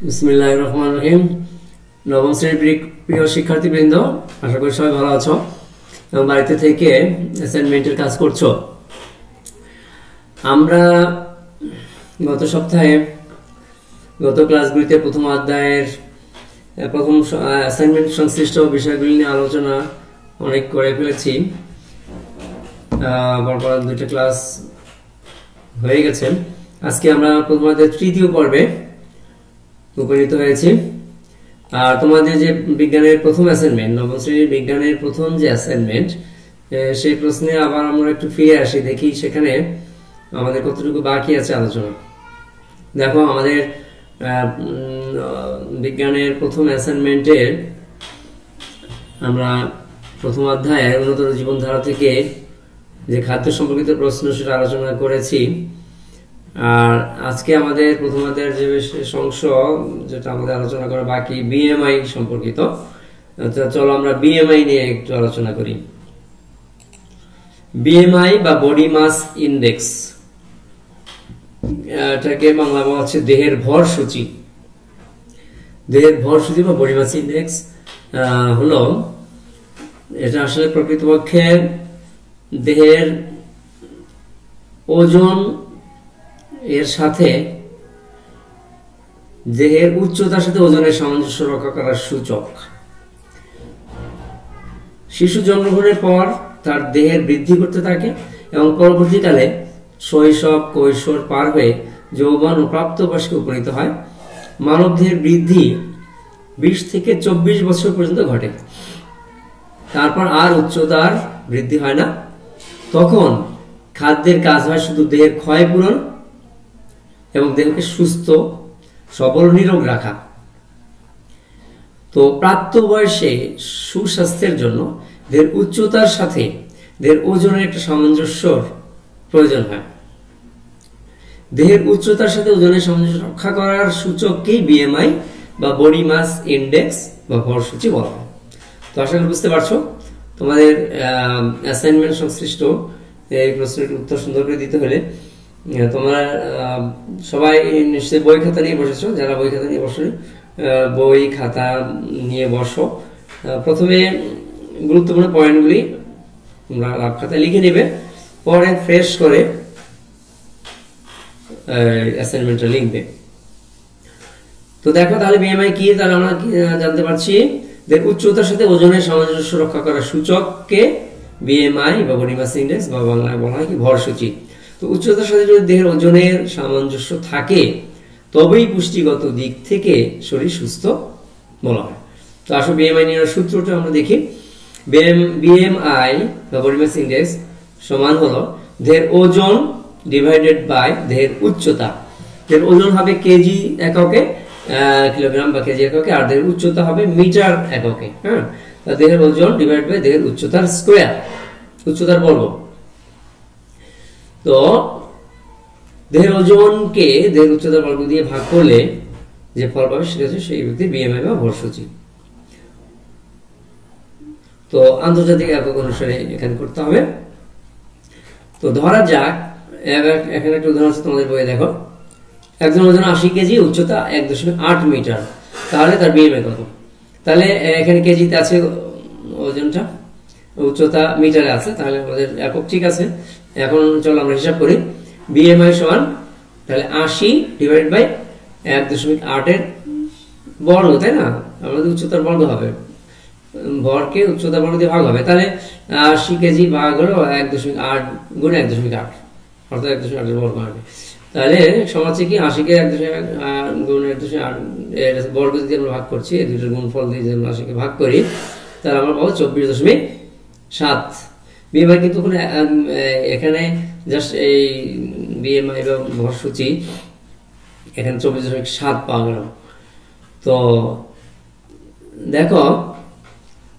বিসমিল্লাহির রহমানির রহিম। নবম শ্রেণীর প্রিয় শিক্ষার্থীবৃন্দ, আশা করি সবাই ভালো আছো এবং বাড়িতে থেকে অ্যাসাইনমেন্টের কাজ করছো। আমরা গত সপ্তাহে গত ক্লাসগুলিতে প্রথম অধ্যায়ের প্রথম অ্যাসাইনমেন্ট সংশ্লিষ্ট বিষয়গুলি নিয়ে আলোচনা অনেক করে ফেলেছি। পরপর দুইটা ক্লাস হয়ে গেছে। আজকে আমরা প্রথম অধ্যায়ের তৃতীয় পর্বে উপনীত হয়েছি। আর তোমাদের যে বিজ্ঞানের প্রথম অ্যাসাইনমেন্ট, নবম শ্রেণীর বিজ্ঞানের প্রথম যে অ্যাসাইনমেন্ট, সেই প্রশ্নে আবার আমরা একটু ফিরে আসি, দেখি সেখানে আমাদের কতটুকু বাকি আছে আলোচনা। দেখো, আমাদের বিজ্ঞানের প্রথম অ্যাসাইনমেন্টের আমরা প্রথম অধ্যায়ে উন্নতর জীবনধারা থেকে যে খাদ্য সম্পর্কিত প্রশ্ন সেটা আলোচনা করেছি। আর আজকে আমাদের প্রথম অধ্যায়ের যে বিশেষ অংশ যেটা আমাদের আলোচনা করা বাকি, বিএমআই সম্পর্কিত। চলো আমরা বিএমআই নিয়ে একটু আলোচনা করি। বিএমআই বা বডি মাস ইন্ডেক্স, এটাকে বাংলা বলা হচ্ছে দেহের ভর সূচি। দেহের ভর সূচি বা বডি মাস ইন্ডেক্স হলো, এটা আসলে প্রকৃতপক্ষে দেহের ওজন এর সাথে দেহের উচ্চতার সাথে ওজনের সামঞ্জস্য রক্ষা করার সূচক। শিশু জন্মগ্রহণের পর তার দেহের বৃদ্ধি করতে থাকে এবং পরবর্তীকালে শৈশব কৈশোর পার হয়ে যৌবন ও প্রাপ্তবয়স্কে উপনীত হয়। মানব দেহের বৃদ্ধি 20 থেকে 24 বছর পর্যন্ত ঘটে। তারপর আর উচ্চতার বৃদ্ধি হয় না। তখন খাদ্যের কাজ হয় শুধু দেহের ক্ষয় পূরণ এবং দেহকে সুস্থ সবল নিরোগ রাখা। তো প্রাপ্তবয়সে সুস্বাস্থ্যের জন্য দেহের উচ্চতার সাথে দেহের ওজনের একটা সামঞ্জস্যর প্রয়োজন হয়। দেহের উচ্চতার সাথে ওজনের সামঞ্জস্য রক্ষা করার সূচককেই বিএমআই বা বডি মাস ইন্ডেক্স বা ভর সূচি বলা হয়। তো আশা করি বুঝতে পারছো। তোমাদের অ্যাসাইনমেন্ট সংশ্লিষ্ট এই প্রশ্নের উত্তর সুন্দর করে দিতে হলে তোমরা সবাই নিশ্চয়ই বই খাতা নিয়ে বসেছো। যারা বই খাতা নিয়ে বসো, বই খাতা নিয়ে বসো। প্রথমে গুরুত্বপূর্ণ পয়েন্টগুলি তোমরা লাভ খাতায় লিখে নেবে, পরে ফ্রেশ করে অ্যাসাইনমেন্টটা লিখবে। তো দেখো, তাহলে বিএমআই কি, তাহলে আমরা জানতে পারছি যে উচ্চতার সাথে ওজনের সামঞ্জস্য রক্ষা করার সূচককে বিএমআই বা বডি মাস ইন্ডেক্স বা বাংলায় বলা হয় কি ভর সূচি। তো উচ্চতার সাথে যদি দেহের ওজনের সামঞ্জস্য থাকে তবেই পুষ্টিগত দিক থেকে শরীর সুস্থ বলা হয়। তো আসলে বিএমআই নিয়ে সূত্রটা আমরা দেখি। বিএমআই বা বডি মাস ইন্ডেক্স সমান হলো দেহের ওজন ডিভাইডেড বাই দেহের উচ্চতা। দেহের ওজন হবে কেজি এককে, কিলোগ্রাম বা কেজি এককে, আর দেহের উচ্চতা হবে মিটার এককে। হ্যাঁ, দেহের ওজন ডিভাইড বাই দেহের উচ্চতার স্কোয়ার, উচ্চতার বর্গ। তো দেহের ওজনকে দেহের উচ্চতার বর্গ দিয়ে ভাগ করলে যে ফল পাবে সেটা হচ্ছে সেই ব্যক্তির বিএমআই বা ভর সূচি। তো আন্তর্জাতিক একক অনুসারে এখানে করতে হবে। তো ধরা যাক, এখানে একটা উদাহরণ আছে তোমাদের বইয়ে, দেখো একজন ওজন 80 কেজি, উচ্চতা 1.8 মিটার, তাহলে তার বিএমআই কত? তাহলে এখানে কেজিতে আছে ওজনটা, উচ্চতা মিটারে আছে, তাহলে আমাদের একক ঠিক আছে। এখন চলো আমরা হিসাব করি। বিএমআই সমান তাহলে 80 ডিভাইড বাই 1.8 এর বর্গ, তাই না? আমাদের উচ্চতার বর্গ হবে, ভরকে উচ্চতার বর্গ দিয়ে ভাগ হবে। তাহলে 80 কেজি ভাগ হলো 1.8 গুণ 1.8, অর্থাৎ 1.8 এর বর্গ হবে। তাহলে সমান হচ্ছে কি 80 কে 1.8 গুণ 1.8 এর বর্গ যদি আমরা ভাগ করছি, এই দুটোর গুণফল দিয়ে যদি আমরা 80 কে ভাগ করি, তাহলে আমরা পাবো 24.7। বিএমআই কিন্তু এখানে জাস্ট এই বিএমআই বা ভর সূচি এখানে 24.7 পাওয়া গেল। তো দেখো,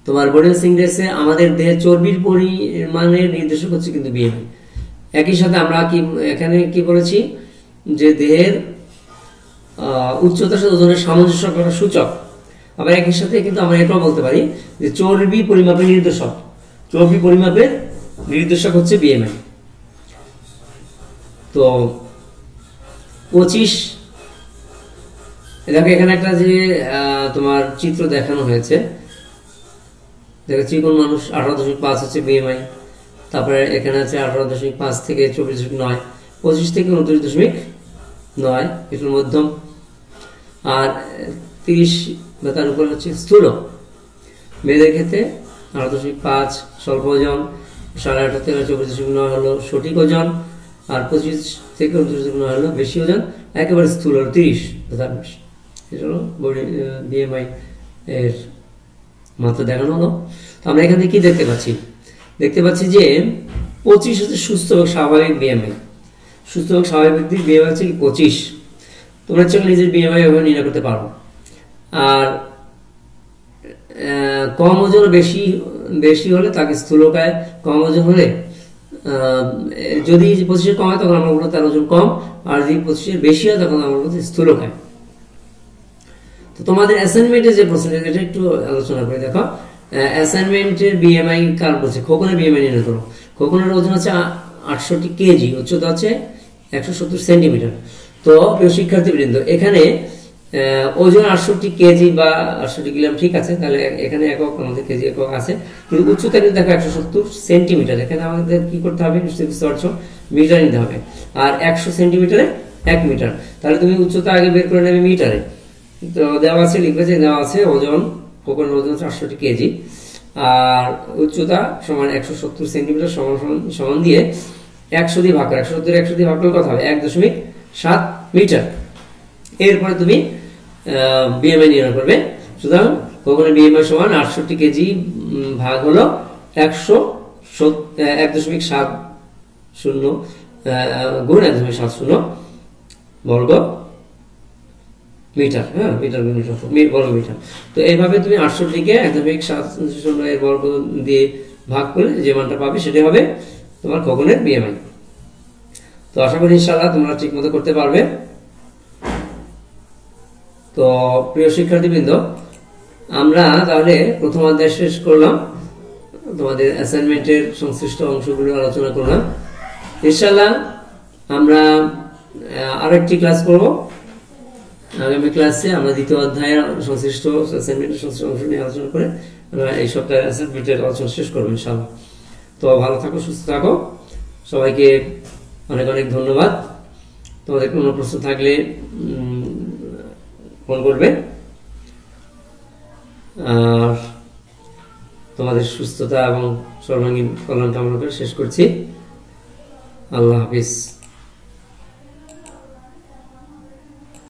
তোমার বডি মাস ইন্ডেক্সে আমাদের দেহের চর্বির পরিমাণের নির্দেশক হচ্ছে কিন্তু বিএমআই। একই সাথে আমরা কি এখানে কি বলেছি যে দেহের উচ্চতার সাথে ওজনের সামঞ্জস্য করার সূচক। আবার একই সাথে কিন্তু আমরা এটাও বলতে পারি যে চর্বি পরিমাপের নির্দেশক, চর্বি পরিমাপের নির্দেশক হচ্ছে বিএমআই। তো 25 দেখো এখানে একটা যে তোমার চিত্র দেখানো হয়েছে, দেখো চিকন মানুষ 18.5 হচ্ছে বিএমআই, তারপরে এখানে আছে 18.5 থেকে 24.9, 25 থেকে 29.9 এটার মধ্যম, আর 30 বা তার উপরে হচ্ছে স্থূল। মেয়েদের ক্ষেত্রে 18.5 স্বল্প ওজন, 18.5 থেকে 24.9 হলো সঠিক ওজন, আর 25 থেকে 29.9 হলো বেশি ওজন, একেবারে স্থূল হলো 30 বা তার বেশি। এটা হলো বডি বিএমআই এর মাত্রা দেখানো হলো। তো আমরা এখান থেকে কি দেখতে পাচ্ছি? দেখতে পাচ্ছি যে 25 হচ্ছে সুস্থ এবং স্বাভাবিক বিএমআই। সুস্থ এবং স্বাভাবিক ব্যক্তির বিএমআই হচ্ছে 25। তোমরা চাইলে নিজের বিএমআই এভাবে নির্ণয় করতে পারো। আর কম ওজন বেশি বেশি হলে তাকে স্থূলকায়, কম ওজন হলে যদি 25 কম হয় তখন আমরা বলবো তার ওজন কম, আর যদি 25 বেশি হয় তখন আমরা বলবো স্থূলকায়। তো তোমাদের অ্যাসাইনমেন্টের যে প্রশ্নটা এটা একটু আলোচনা করে দেখো। অ্যাসাইনমেন্টের বিএমআই কার বলছে? খোকনের বিএমআই নির্ণয় করো। খোকনের ওজন হচ্ছে 68 কেজি, উচ্চতা হচ্ছে 170 সেন্টিমিটার। তো প্রিয় শিক্ষার্থীবৃন্দ, এখানে ওজন 68 কেজি বা 68 কিলোগ্রাম, ঠিক আছে, তাহলে এখানে একক আমাদের কেজি একক আছে, কিন্তু উচ্চতা কিন্তু দেখো 170 সেন্টিমিটার। এখানে আমাদের কি করতে হবে? নিশ্চয়ই বুঝতে পারছো, মিটার নিতে হবে। আর 100 সেন্টিমিটারে 1 মিটার, তাহলে তুমি উচ্চতা আগে বের করে নেবে মিটারে। তো দেওয়া আছে, লিখবে যে দেওয়া আছে ওজন, খোকনের ওজন 68 কেজি আর উচ্চতা সমান 170 সেন্টিমিটার, সমান দিয়ে 100 দিয়ে ভাগ করে, 170 দিয়ে ভাগ করলে কত হবে? 1.7 মিটার। এরপরে তুমি বিএমআই নির্ণয় করবে। সুতরাং খোকনের বিএমআই সমান 68 কেজি ভাগ হলো 1.70 গুণ 1.70 বর্গ মিটার। হ্যাঁ, মিটার বর্গ মিটার। তো এইভাবে তুমি 68কে 1.70 এর বর্গ দিয়ে ভাগ করে যে মানটা পাবে সেটাই হবে তোমার খোকনের বিএমআই। তো আশা করি ইনশাআল্লাহ তোমরা ঠিক মতো করতে পারবে। তো প্রিয় শিক্ষার্থীবৃন্দ, আমরা তাহলে প্রথম অধ্যায় শেষ করলাম, তোমাদের অ্যাসাইনমেন্টের সংশ্লিষ্ট অংশগুলো আলোচনা করলাম। ইনশাআল্লাহ আমরা আরেকটি ক্লাস করব। আগামী ক্লাসে আমরা দ্বিতীয় অধ্যায়ের সংশ্লিষ্ট অ্যাসাইনমেন্টের সংশ্লিষ্ট অংশ নিয়ে আলোচনা করে আমরা এই সপ্তাহে অ্যাসাইনমেন্টের আলোচনা শেষ করবো ইনশাআল্লাহ। তো ভালো থাকো, সুস্থ থাকো, সবাইকে অনেক অনেক ধন্যবাদ। তোমাদের কোনো প্রশ্ন থাকলে ফোন করবে। আর তোমাদের সুস্থতা এবং সর্বাঙ্গীন কল্যাণ কামনা করে শেষ করছি। আল্লাহ হাফিজ।